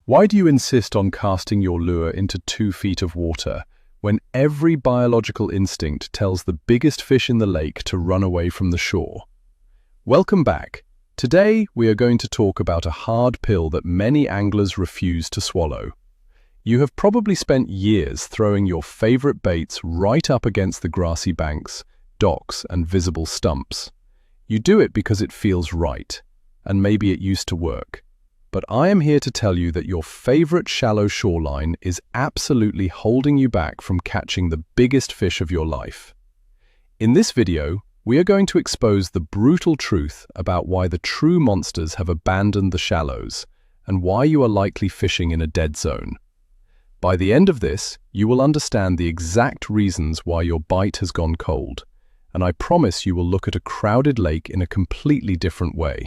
Why do you insist on casting your lure into 2 feet of water when every biological instinct tells the biggest fish in the lake to run away from the shore? Welcome back. Today we are going to talk about a hard pill that many anglers refuse to swallow. You have probably spent years throwing your favorite baits right up against the grassy banks, docks, and visible stumps. You do it because it feels right, and maybe it used to work. But I am here to tell you that your favorite shallow shoreline is absolutely holding you back from catching the biggest fish of your life. In this video, we are going to expose the brutal truth about why the true monsters have abandoned the shallows and why you are likely fishing in a dead zone. By the end of this, you will understand the exact reasons why your bite has gone cold, and I promise you will look at a crowded lake in a completely different way.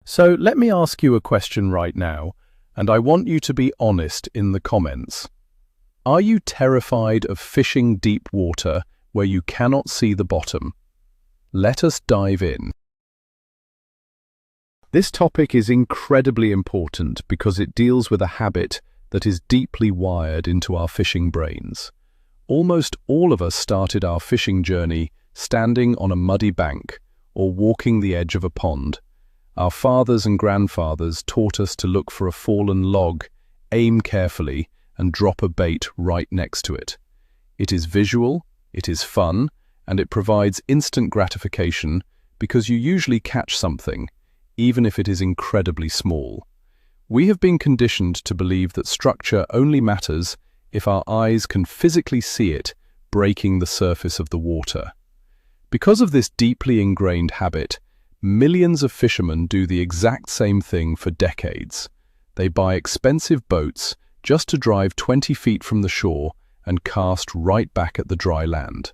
So let me ask you a question right now, and I want you to be honest in the comments. Are you terrified of fishing deep water where you cannot see the bottom? Let us dive in. This topic is incredibly important because it deals with a habit that is deeply wired into our fishing brains. Almost all of us started our fishing journey standing on a muddy bank or walking the edge of a pond. Our fathers and grandfathers taught us to look for a fallen log, aim carefully, and drop a bait right next to it. It is visual, it is fun, and it provides instant gratification because you usually catch something, even if it is incredibly small. We have been conditioned to believe that structure only matters if our eyes can physically see it breaking the surface of the water. Because of this deeply ingrained habit, millions of fishermen do the exact same thing for decades. They buy expensive boats just to drive 20 feet from the shore and cast right back at the dry land.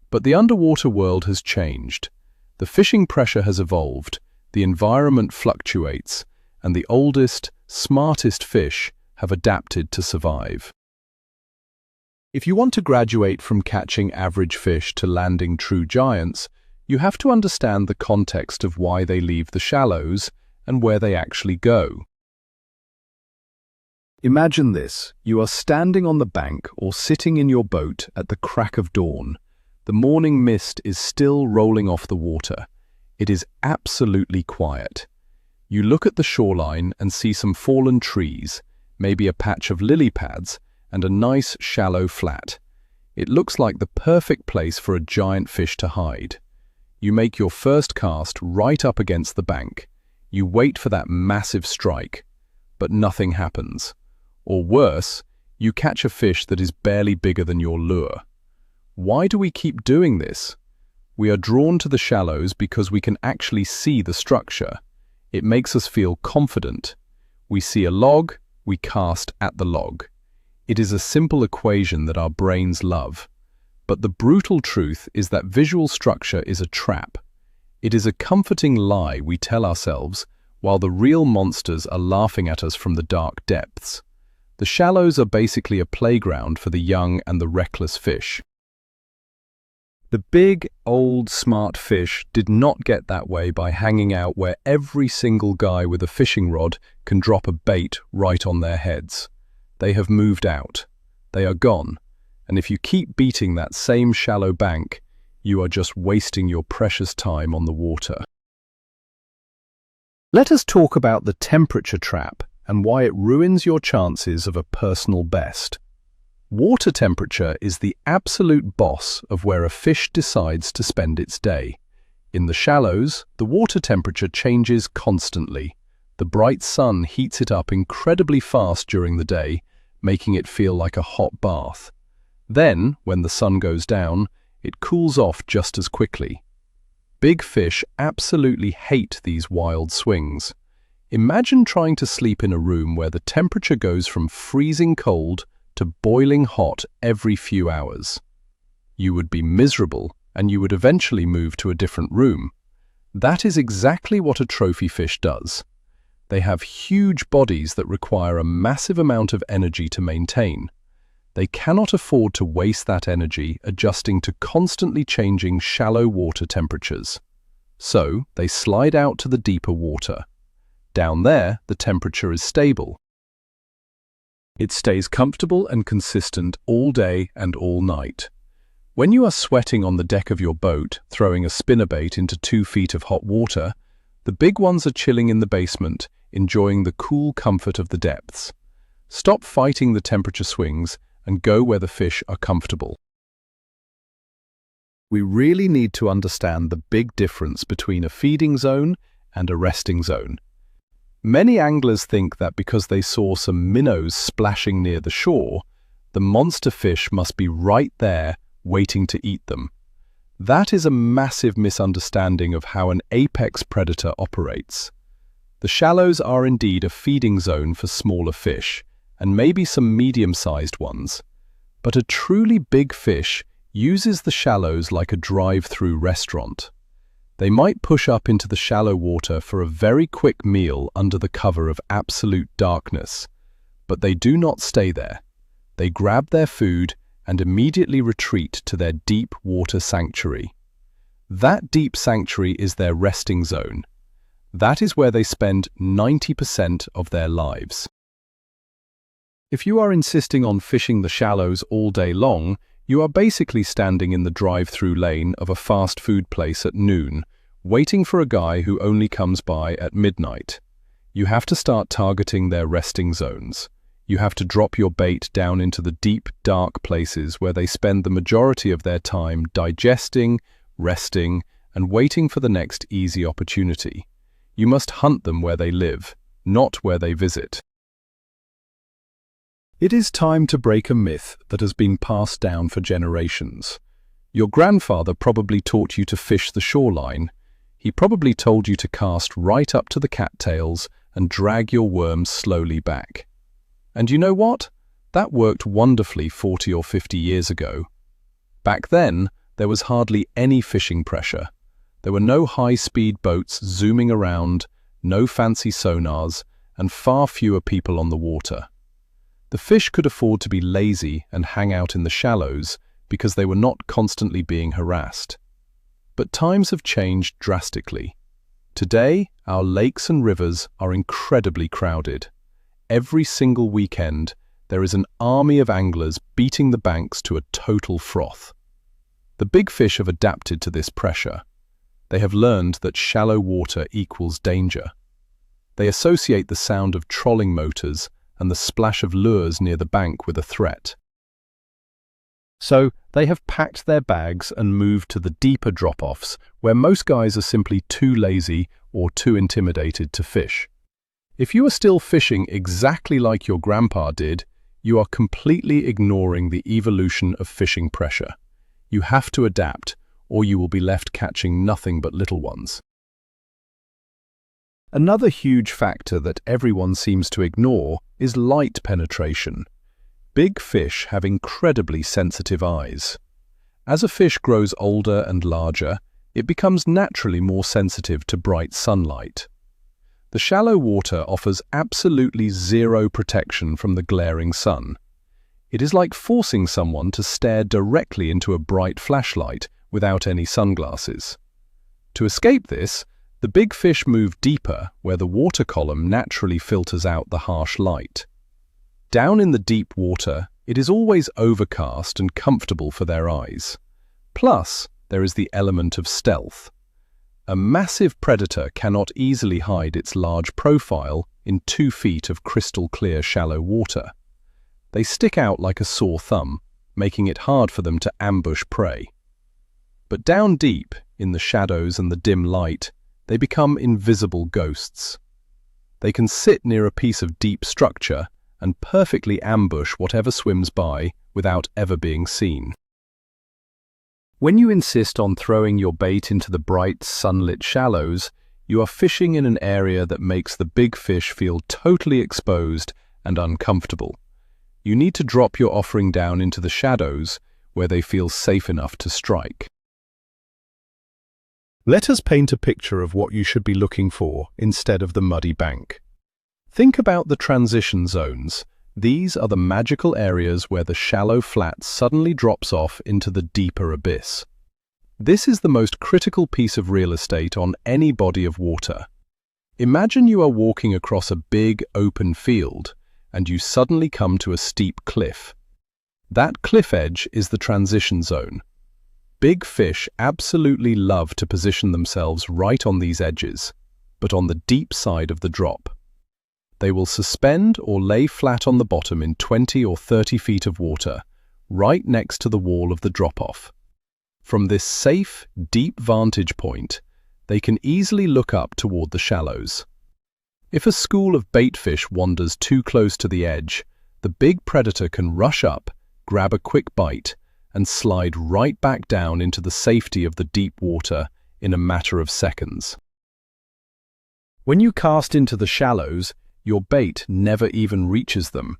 But the underwater world has changed. The fishing pressure has evolved, the environment fluctuates, and the oldest, smartest fish have adapted to survive. If you want to graduate from catching average fish to landing true giants, you have to understand the context of why they leave the shallows and where they actually go. Imagine this: you are standing on the bank or sitting in your boat at the crack of dawn. The morning mist is still rolling off the water. It is absolutely quiet. You look at the shoreline and see some fallen trees, maybe a patch of lily pads, and a nice shallow flat. It looks like the perfect place for a giant fish to hide. You make your first cast right up against the bank. You wait for that massive strike, but nothing happens. Or worse, you catch a fish that is barely bigger than your lure. Why do we keep doing this? We are drawn to the shallows because we can actually see the structure. It makes us feel confident. We see a log, we cast at the log. It is a simple equation that our brains love. But the brutal truth is that visual structure is a trap. It is a comforting lie we tell ourselves while the real monsters are laughing at us from the dark depths. The shallows are basically a playground for the young and the reckless fish. The big, old, smart fish did not get that way by hanging out where every single guy with a fishing rod can drop a bait right on their heads. They have moved out. They are gone. And if you keep beating that same shallow bank, you are just wasting your precious time on the water. Let us talk about the temperature trap and why it ruins your chances of a personal best. Water temperature is the absolute boss of where a fish decides to spend its day. In the shallows, the water temperature changes constantly. The bright sun heats it up incredibly fast during the day, making it feel like a hot bath. Then, when the sun goes down, it cools off just as quickly. Big fish absolutely hate these wild swings. Imagine trying to sleep in a room where the temperature goes from freezing cold to boiling hot every few hours. You would be miserable, and you would eventually move to a different room. That is exactly what a trophy fish does. They have huge bodies that require a massive amount of energy to maintain. They cannot afford to waste that energy adjusting to constantly changing shallow water temperatures. So, they slide out to the deeper water. Down there, the temperature is stable. It stays comfortable and consistent all day and all night. When you are sweating on the deck of your boat, throwing a spinnerbait into 2 feet of hot water, the big ones are chilling in the basement, enjoying the cool comfort of the depths. Stop fighting the temperature swings and go where the fish are comfortable. We really need to understand the big difference between a feeding zone and a resting zone. Many anglers think that because they saw some minnows splashing near the shore, the monster fish must be right there waiting to eat them. That is a massive misunderstanding of how an apex predator operates. The shallows are indeed a feeding zone for smaller fish, and maybe some medium-sized ones. But a truly big fish uses the shallows like a drive-through restaurant. They might push up into the shallow water for a very quick meal under the cover of absolute darkness, but they do not stay there. They grab their food and immediately retreat to their deep water sanctuary. That deep sanctuary is their resting zone. That is where they spend 90% of their lives. If you are insisting on fishing the shallows all day long, you are basically standing in the drive-through lane of a fast food place at noon, waiting for a guy who only comes by at midnight. You have to start targeting their resting zones. You have to drop your bait down into the deep, dark places where they spend the majority of their time digesting, resting, and waiting for the next easy opportunity. You must hunt them where they live, not where they visit. It is time to break a myth that has been passed down for generations. Your grandfather probably taught you to fish the shoreline. He probably told you to cast right up to the cattails and drag your worms slowly back. And you know what? That worked wonderfully 40 or 50 years ago. Back then, there was hardly any fishing pressure. There were no high-speed boats zooming around, no fancy sonars, and far fewer people on the water. The fish could afford to be lazy and hang out in the shallows because they were not constantly being harassed. But times have changed drastically. Today, our lakes and rivers are incredibly crowded. Every single weekend, there is an army of anglers beating the banks to a total froth. The big fish have adapted to this pressure. They have learned that shallow water equals danger. They associate the sound of trolling motors and the splash of lures near the bank with a threat. So, they have packed their bags and moved to the deeper drop-offs where most guys are simply too lazy or too intimidated to fish. If you are still fishing exactly like your grandpa did, you are completely ignoring the evolution of fishing pressure. You have to adapt, or you will be left catching nothing but little ones. Another huge factor that everyone seems to ignore is light penetration. Big fish have incredibly sensitive eyes. As a fish grows older and larger, it becomes naturally more sensitive to bright sunlight. The shallow water offers absolutely zero protection from the glaring sun. It is like forcing someone to stare directly into a bright flashlight without any sunglasses. To escape this, the big fish move deeper where the water column naturally filters out the harsh light. Down in the deep water, it is always overcast and comfortable for their eyes. Plus, there is the element of stealth. A massive predator cannot easily hide its large profile in 2 feet of crystal-clear shallow water. They stick out like a sore thumb, making it hard for them to ambush prey. But down deep, in the shadows and the dim light, they become invisible ghosts. They can sit near a piece of deep structure and perfectly ambush whatever swims by without ever being seen. When you insist on throwing your bait into the bright, sunlit shallows, you are fishing in an area that makes the big fish feel totally exposed and uncomfortable. You need to drop your offering down into the shadows where they feel safe enough to strike. Let us paint a picture of what you should be looking for instead of the muddy bank. Think about the transition zones. These are the magical areas where the shallow flat suddenly drops off into the deeper abyss. This is the most critical piece of real estate on any body of water. Imagine you are walking across a big, open field, and you suddenly come to a steep cliff. That cliff edge is the transition zone. Big fish absolutely love to position themselves right on these edges, but on the deep side of the drop. They will suspend or lay flat on the bottom in 20 or 30 feet of water, right next to the wall of the drop-off. From this safe, deep vantage point, they can easily look up toward the shallows. If a school of baitfish wanders too close to the edge, the big predator can rush up, grab a quick bite, and slide right back down into the safety of the deep water in a matter of seconds. When you cast into the shallows, your bait never even reaches them.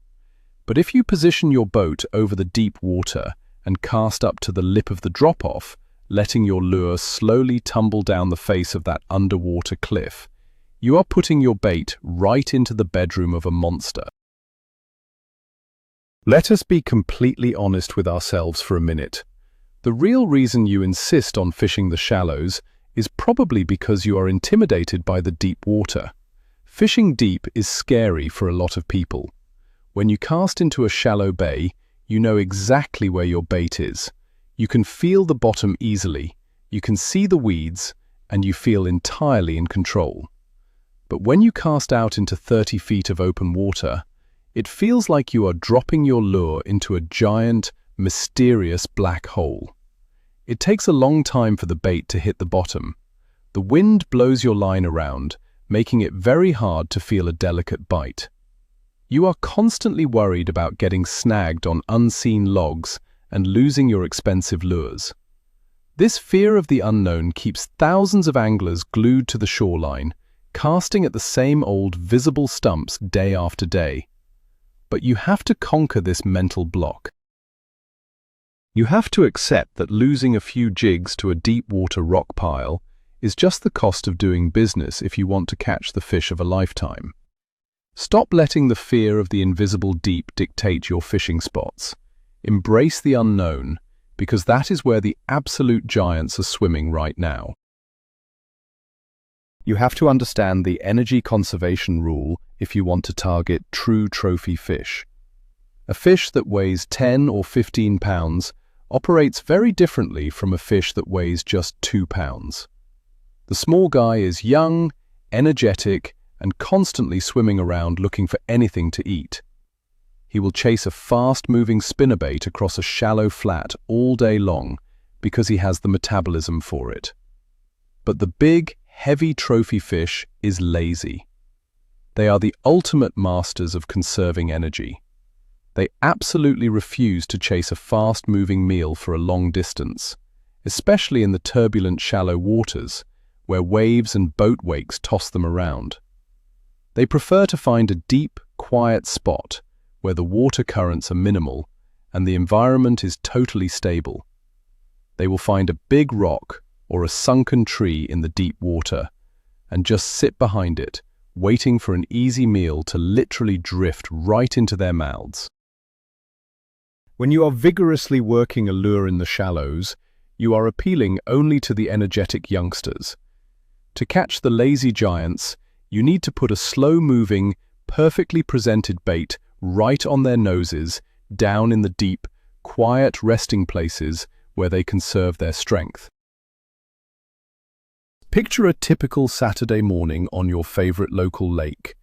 But if you position your boat over the deep water and cast up to the lip of the drop-off, letting your lure slowly tumble down the face of that underwater cliff, you are putting your bait right into the bedroom of a monster. Let us be completely honest with ourselves for a minute. The real reason you insist on fishing the shallows is probably because you are intimidated by the deep water. Fishing deep is scary for a lot of people. When you cast into a shallow bay, you know exactly where your bait is. You can feel the bottom easily, you can see the weeds, and you feel entirely in control. But when you cast out into 30 feet of open water, it feels like you are dropping your lure into a giant, mysterious black hole. It takes a long time for the bait to hit the bottom. The wind blows your line around, making it very hard to feel a delicate bite. You are constantly worried about getting snagged on unseen logs and losing your expensive lures. This fear of the unknown keeps thousands of anglers glued to the shoreline, casting at the same old visible stumps day after day. But you have to conquer this mental block. You have to accept that losing a few jigs to a deep water rock pile is just the cost of doing business if you want to catch the fish of a lifetime. Stop letting the fear of the invisible deep dictate your fishing spots. Embrace the unknown, because that is where the absolute giants are swimming right now. You have to understand the energy conservation rule if you want to target true trophy fish. A fish that weighs 10 or 15 pounds operates very differently from a fish that weighs just 2 pounds. The small guy is young, energetic, and constantly swimming around looking for anything to eat. He will chase a fast-moving spinnerbait across a shallow flat all day long because he has the metabolism for it. But the big, heavy trophy fish is lazy. They are the ultimate masters of conserving energy. They absolutely refuse to chase a fast-moving meal for a long distance, especially in the turbulent shallow waters, where waves and boat wakes toss them around. They prefer to find a deep, quiet spot where the water currents are minimal and the environment is totally stable. They will find a big rock or a sunken tree in the deep water and just sit behind it, waiting for an easy meal to literally drift right into their mouths. When you are vigorously working a lure in the shallows, you are appealing only to the energetic youngsters. To catch the lazy giants, you need to put a slow-moving, perfectly presented bait right on their noses, down in the deep, quiet resting places where they conserve their strength. Picture a typical Saturday morning on your favorite local lake.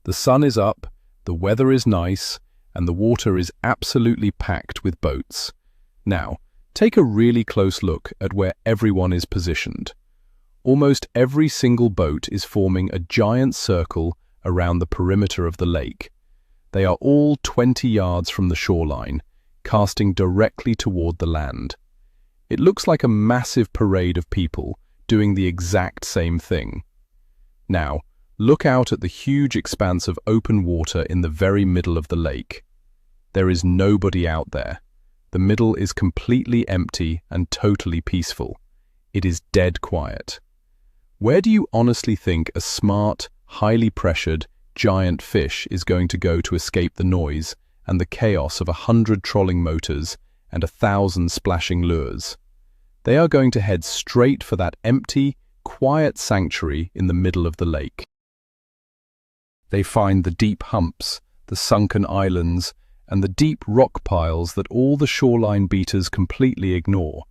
The sun is up, the weather is nice, and the water is absolutely packed with boats. Now, take a really close look at where everyone is positioned. Almost every single boat is forming a giant circle around the perimeter of the lake. They are all 20 yards from the shoreline, casting directly toward the land. It looks like a massive parade of people doing the exact same thing. Now, look out at the huge expanse of open water in the very middle of the lake. There is nobody out there. The middle is completely empty and totally peaceful. It is dead quiet. Where do you honestly think a smart, highly pressured, giant fish is going to go to escape the noise and the chaos of 100 trolling motors and 1,000 splashing lures? They are going to head straight for that empty, quiet sanctuary in the middle of the lake. They find the deep humps, the sunken islands, and the deep rock piles that all the shoreline beaters completely ignore.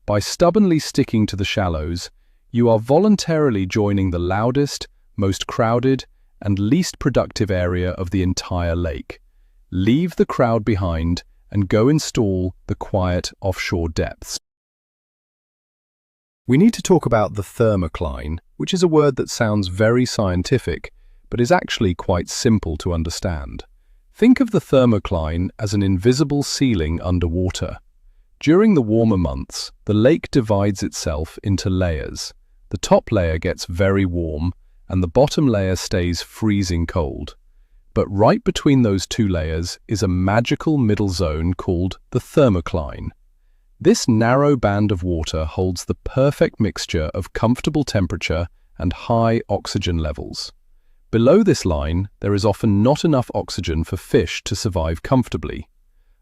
By stubbornly sticking to the shallows, you are voluntarily joining the loudest, most crowded, and least productive area of the entire lake. Leave the crowd behind and go install the quiet offshore depths. We need to talk about the thermocline, which is a word that sounds very scientific, but is actually quite simple to understand. Think of the thermocline as an invisible ceiling underwater. During the warmer months, the lake divides itself into layers. The top layer gets very warm, and the bottom layer stays freezing cold. But right between those two layers is a magical middle zone called the thermocline. This narrow band of water holds the perfect mixture of comfortable temperature and high oxygen levels. Below this line, there is often not enough oxygen for fish to survive comfortably.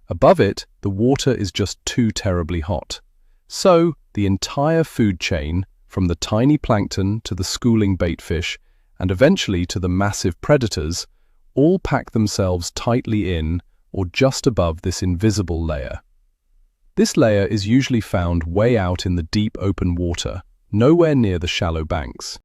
Above it, the water is just too terribly hot. So, the entire food chain, from the tiny plankton to the schooling baitfish, and eventually to the massive predators, all pack themselves tightly in or just above this invisible layer. This layer is usually found way out in the deep open water, nowhere near the shallow banks.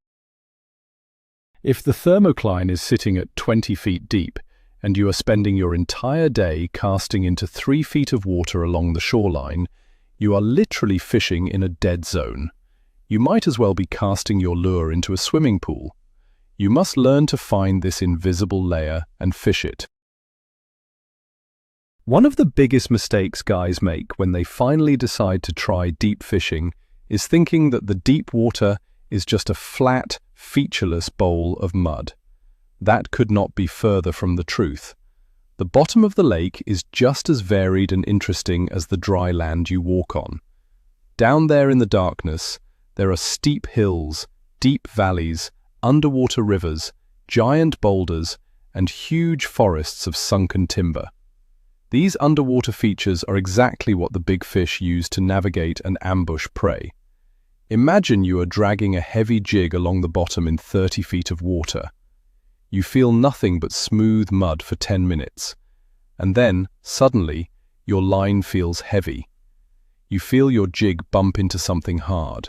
If the thermocline is sitting at 20 feet deep, and you are spending your entire day casting into 3 feet of water along the shoreline, you are literally fishing in a dead zone. You might as well be casting your lure into a swimming pool. You must learn to find this invisible layer and fish it. One of the biggest mistakes guys make when they finally decide to try deep fishing is thinking that the deep water is just a flat, featureless bowl of mud. That could not be further from the truth. The bottom of the lake is just as varied and interesting as the dry land you walk on. Down there in the darkness, there are steep hills, deep valleys, underwater rivers, giant boulders, and huge forests of sunken timber. These underwater features are exactly what the big fish use to navigate and ambush prey. Imagine you are dragging a heavy jig along the bottom in 30 feet of water. You feel nothing but smooth mud for 10 minutes, and then, suddenly, your line feels heavy. You feel your jig bump into something hard.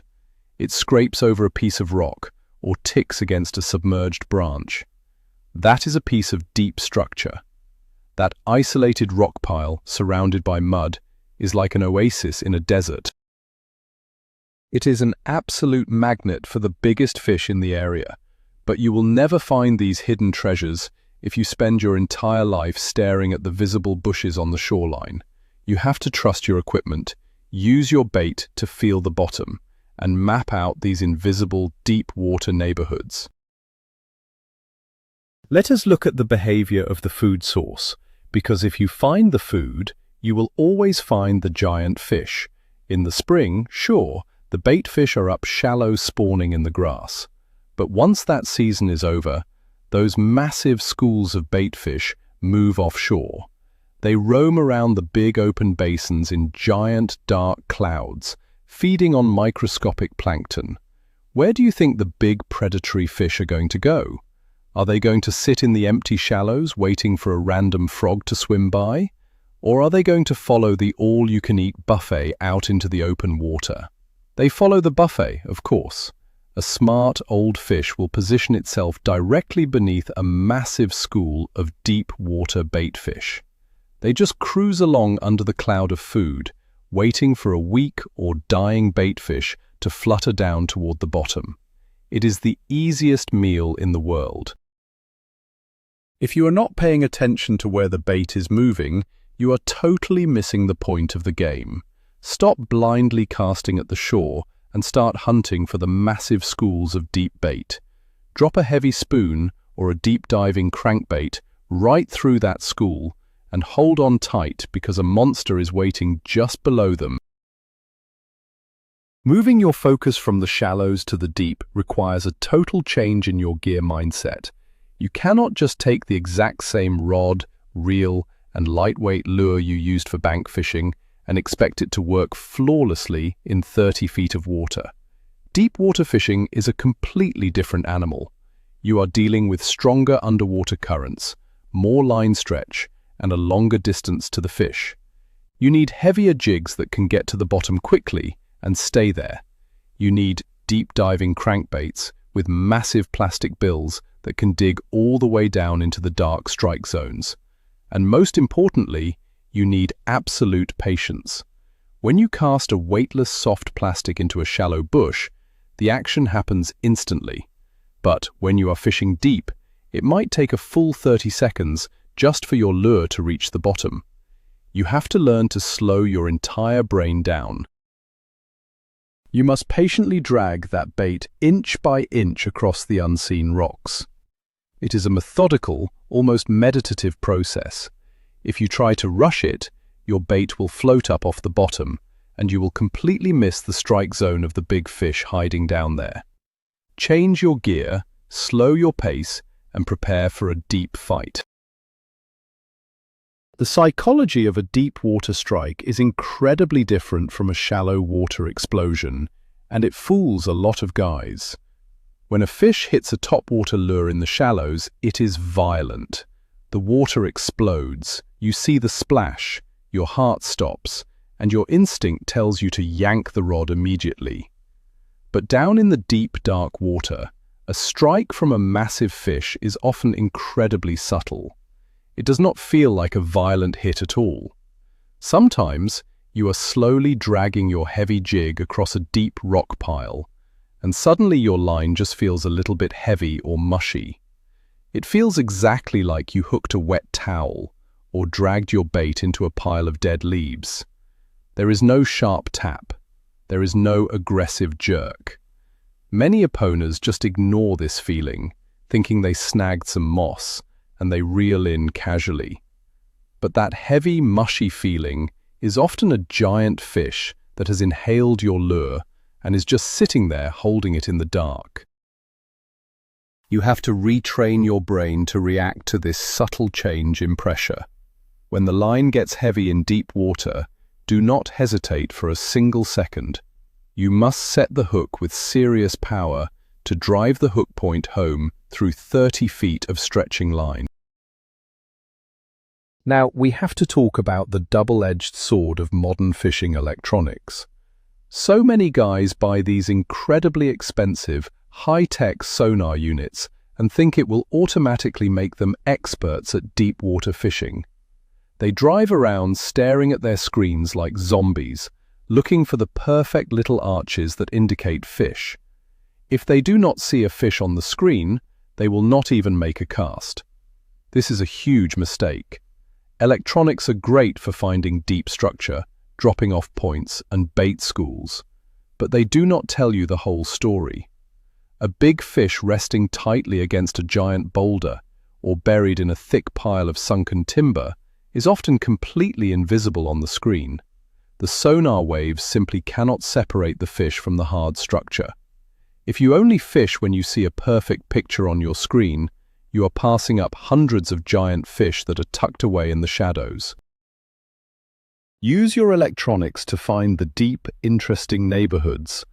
It scrapes over a piece of rock or ticks against a submerged branch. That is a piece of deep structure. That isolated rock pile, surrounded by mud, is like an oasis in a desert. It is an absolute magnet for the biggest fish in the area, but you will never find these hidden treasures if you spend your entire life staring at the visible bushes on the shoreline. You have to trust your equipment, use your bait to feel the bottom, and map out these invisible, deep water neighborhoods. Let us look at the behavior of the food source, because if you find the food, you will always find the giant fish. In the spring, sure, the bait fish are up shallow spawning in the grass. But once that season is over, those massive schools of bait fish move offshore. They roam around the big open basins in giant dark clouds, feeding on microscopic plankton. Where do you think the big predatory fish are going to go? Are they going to sit in the empty shallows waiting for a random frog to swim by? Or are they going to follow the all-you-can-eat buffet out into the open water? They follow the buffet, of course. A smart old fish will position itself directly beneath a massive school of deep water bait fish. They just cruise along under the cloud of food, waiting for a weak or dying bait fish to flutter down toward the bottom. It is the easiest meal in the world. If you are not paying attention to where the bait is moving, you are totally missing the point of the game. Stop blindly casting at the shore and start hunting for the massive schools of deep bait. Drop a heavy spoon or a deep-diving crankbait right through that school and hold on tight because a monster is waiting just below them. Moving your focus from the shallows to the deep requires a total change in your gear mindset. You cannot just take the exact same rod, reel, and lightweight lure you used for bank fishing and expect it to work flawlessly in 30 feet of water. Deep water fishing is a completely different animal. You are dealing with stronger underwater currents, more line stretch, and a longer distance to the fish. You need heavier jigs that can get to the bottom quickly and stay there. You need deep-diving crankbaits with massive plastic bills that can dig all the way down into the dark strike zones. And most importantly, you need absolute patience. When you cast a weightless soft plastic into a shallow bush, the action happens instantly. But when you are fishing deep, it might take a full 30 seconds just for your lure to reach the bottom. You have to learn to slow your entire brain down. You must patiently drag that bait inch by inch across the unseen rocks. It is a methodical, almost meditative process. If you try to rush it, your bait will float up off the bottom, and you will completely miss the strike zone of the big fish hiding down there. Change your gear, slow your pace, and prepare for a deep fight. The psychology of a deep water strike is incredibly different from a shallow water explosion, and it fools a lot of guys. When a fish hits a topwater lure in the shallows, it is violent. The water explodes, you see the splash, your heart stops, and your instinct tells you to yank the rod immediately. But down in the deep, dark water, a strike from a massive fish is often incredibly subtle. It does not feel like a violent hit at all. Sometimes, you are slowly dragging your heavy jig across a deep rock pile, and suddenly your line just feels a little bit heavy or mushy. It feels exactly like you hooked a wet towel or dragged your bait into a pile of dead leaves. There is no sharp tap. There is no aggressive jerk. Many opponents just ignore this feeling, thinking they snagged some moss, and they reel in casually. But that heavy, mushy feeling is often a giant fish that has inhaled your lure and is just sitting there holding it in the dark. You have to retrain your brain to react to this subtle change in pressure. When the line gets heavy in deep water, do not hesitate for a single second. You must set the hook with serious power to drive the hook point home through 30 feet of stretching line. Now, we have to talk about the double-edged sword of modern fishing electronics. So many guys buy these incredibly expensive, high-tech sonar units and think it will automatically make them experts at deep water fishing. They drive around staring at their screens like zombies, looking for the perfect little arches that indicate fish. If they do not see a fish on the screen, they will not even make a cast. This is a huge mistake. Electronics are great for finding deep structure, dropping off points, and bait schools, but they do not tell you the whole story. A big fish resting tightly against a giant boulder or buried in a thick pile of sunken timber is often completely invisible on the screen. The sonar waves simply cannot separate the fish from the hard structure. If you only fish when you see a perfect picture on your screen, you are passing up hundreds of giant fish that are tucked away in the shadows. Use your electronics to find the deep, interesting neighborhoods,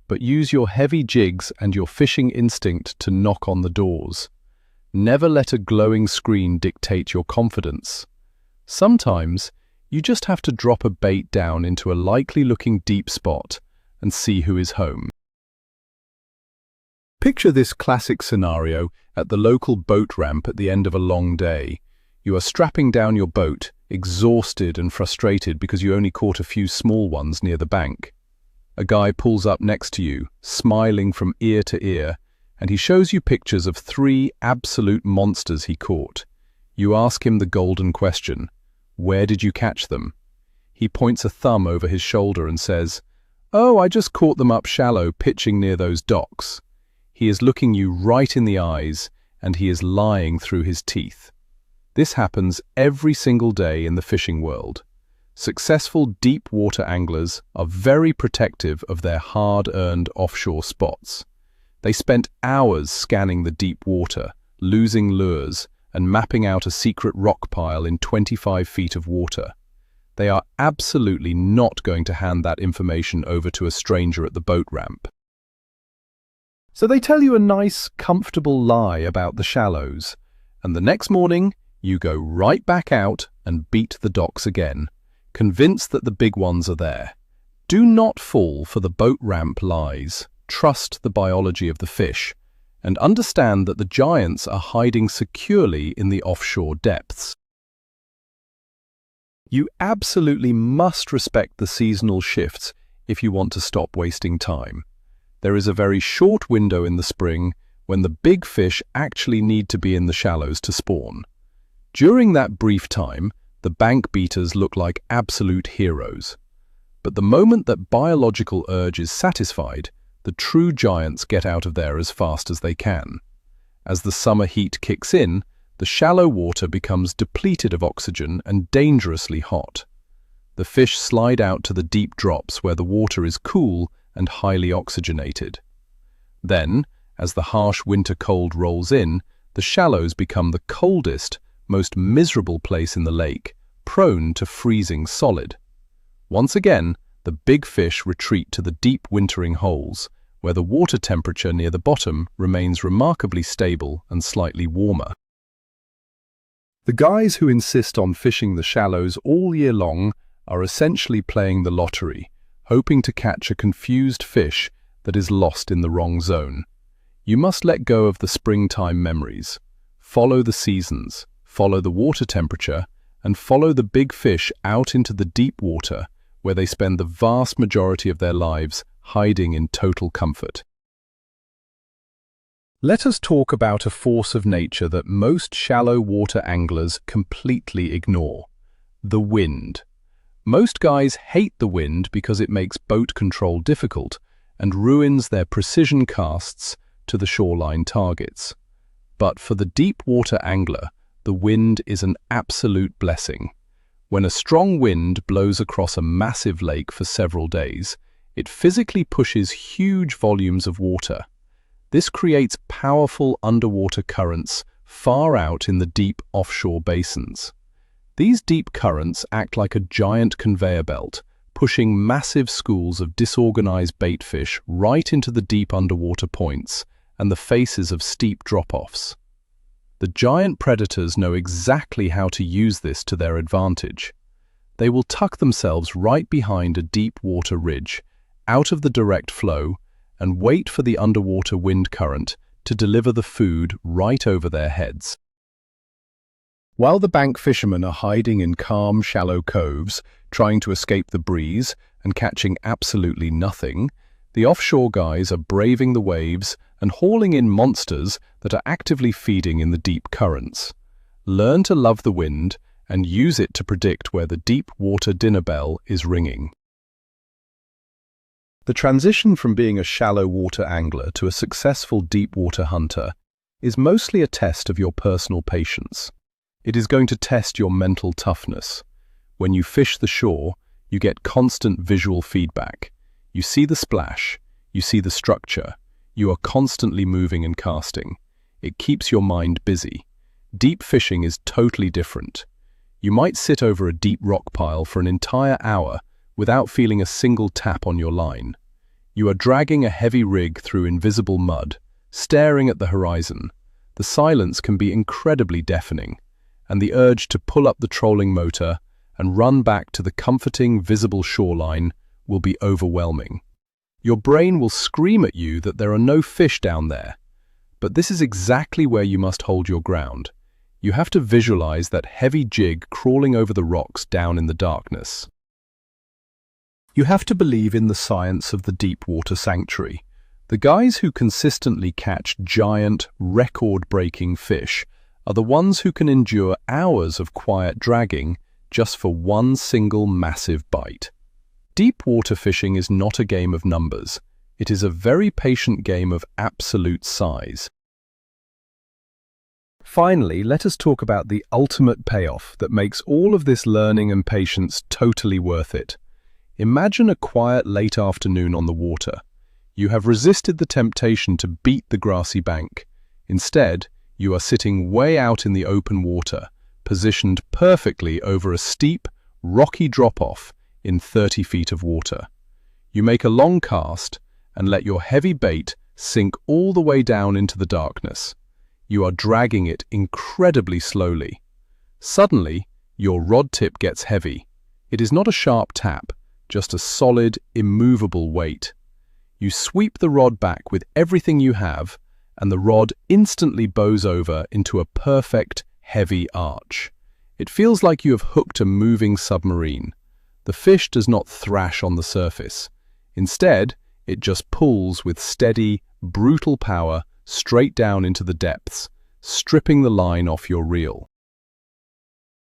but use your heavy jigs and your fishing instinct to knock on the doors. Never let a glowing screen dictate your confidence. Sometimes, you just have to drop a bait down into a likely-looking deep spot and see who is home. Picture this classic scenario at the local boat ramp at the end of a long day. You are strapping down your boat, exhausted and frustrated because you only caught a few small ones near the bank. A guy pulls up next to you, smiling from ear to ear, and he shows you pictures of 3 absolute monsters he caught. You ask him the golden question, "Where did you catch them?" He points a thumb over his shoulder and says, "Oh, I just caught them up shallow, pitching near those docks." He is looking you right in the eyes, and he is lying through his teeth. This happens every single day in the fishing world. Successful deep water anglers are very protective of their hard-earned offshore spots. They spent hours scanning the deep water, losing lures, and mapping out a secret rock pile in 25 feet of water. They are absolutely not going to hand that information over to a stranger at the boat ramp. So they tell you a nice, comfortable lie about the shallows, and the next morning you go right back out and beat the docks again, convinced that the big ones are there. Do not fall for the boat ramp lies. Trust the biology of the fish, and understand that the giants are hiding securely in the offshore depths. You absolutely must respect the seasonal shifts if you want to stop wasting time. There is a very short window in the spring when the big fish actually need to be in the shallows to spawn. During that brief time, the bank beaters look like absolute heroes. But the moment that biological urge is satisfied, the true giants get out of there as fast as they can. As the summer heat kicks in, the shallow water becomes depleted of oxygen and dangerously hot. The fish slide out to the deep drops where the water is cool and highly oxygenated. Then, as the harsh winter cold rolls in, the shallows become the coldest, most miserable place in the lake, prone to freezing solid. Once again, the big fish retreat to the deep wintering holes, where the water temperature near the bottom remains remarkably stable and slightly warmer. The guys who insist on fishing the shallows all year long are essentially playing the lottery, hoping to catch a confused fish that is lost in the wrong zone. You must let go of the springtime memories. Follow the seasons, follow the water temperature, and follow the big fish out into the deep water, where they spend the vast majority of their lives hiding in total comfort. Let us talk about a force of nature that most shallow water anglers completely ignore: the wind. Most guys hate the wind because it makes boat control difficult and ruins their precision casts to the shoreline targets. But for the deep water angler, the wind is an absolute blessing. When a strong wind blows across a massive lake for several days, it physically pushes huge volumes of water. This creates powerful underwater currents far out in the deep offshore basins. These deep currents act like a giant conveyor belt, pushing massive schools of disorganized baitfish right into the deep underwater points and the faces of steep drop-offs. The giant predators know exactly how to use this to their advantage. They will tuck themselves right behind a deep water ridge, out of the direct flow, and wait for the underwater wind current to deliver the food right over their heads. While the bank fishermen are hiding in calm, shallow coves, trying to escape the breeze and catching absolutely nothing, the offshore guys are braving the waves and hauling in monsters that are actively feeding in the deep currents. Learn to love the wind and use it to predict where the deep water dinner bell is ringing. The transition from being a shallow water angler to a successful deep water hunter is mostly a test of your personal patience. It is going to test your mental toughness. When you fish the shore, you get constant visual feedback. You see the splash, you see the structure, you are constantly moving and casting. It keeps your mind busy. Deep fishing is totally different. You might sit over a deep rock pile for an entire hour without feeling a single tap on your line. You are dragging a heavy rig through invisible mud, staring at the horizon. The silence can be incredibly deafening, and the urge to pull up the trolling motor and run back to the comforting, visible shoreline will be overwhelming. Your brain will scream at you that there are no fish down there. But this is exactly where you must hold your ground. You have to visualize that heavy jig crawling over the rocks down in the darkness. You have to believe in the science of the deep water sanctuary. The guys who consistently catch giant, record-breaking fish are the ones who can endure hours of quiet dragging just for one single massive bite. Deep water fishing is not a game of numbers. It is a very patient game of absolute size. Finally, let us talk about the ultimate payoff that makes all of this learning and patience totally worth it. Imagine a quiet late afternoon on the water. You have resisted the temptation to beat the grassy bank. Instead, you are sitting way out in the open water, positioned perfectly over a steep, rocky drop-off in 30 feet of water. You make a long cast and let your heavy bait sink all the way down into the darkness. You are dragging it incredibly slowly. Suddenly, your rod tip gets heavy. It is not a sharp tap, just a solid, immovable weight. You sweep the rod back with everything you have, and the rod instantly bows over into a perfect, heavy arch. It feels like you have hooked a moving submarine. The fish does not thrash on the surface. Instead, it just pulls with steady, brutal power straight down into the depths, stripping the line off your reel.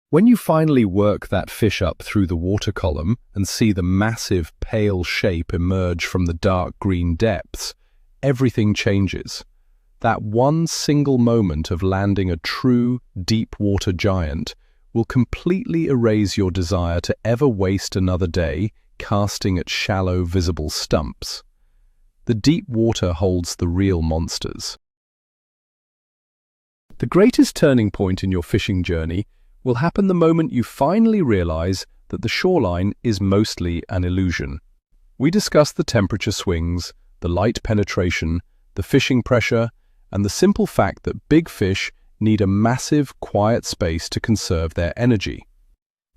When you finally work that fish up through the water column and see the massive, pale shape emerge from the dark green depths, everything changes. That one single moment of landing a true, deep-water giant will completely erase your desire to ever waste another day casting at shallow, visible stumps. The deep water holds the real monsters. The greatest turning point in your fishing journey will happen the moment you finally realize that the shoreline is mostly an illusion. We discuss the temperature swings, the light penetration, the fishing pressure, and the simple fact that big fish need a massive, quiet space to conserve their energy.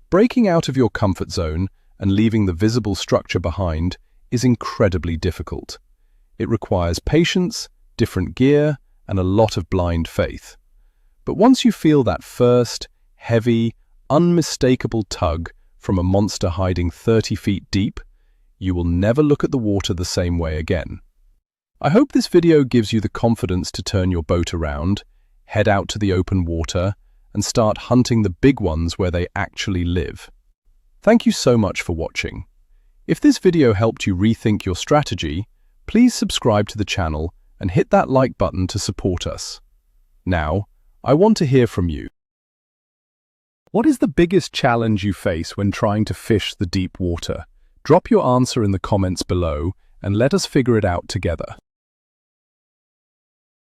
Breaking out of your comfort zone and leaving the visible structure behind is incredibly difficult. It requires patience, different gear, and a lot of blind faith. But once you feel that first, heavy, unmistakable tug from a monster hiding 30 feet deep, you will never look at the water the same way again. I hope this video gives you the confidence to turn your boat around, head out to the open water, and start hunting the big ones where they actually live. Thank you so much for watching. If this video helped you rethink your strategy, please subscribe to the channel and hit that like button to support us. Now, I want to hear from you. What is the biggest challenge you face when trying to fish the deep water? Drop your answer in the comments below and let us figure it out together.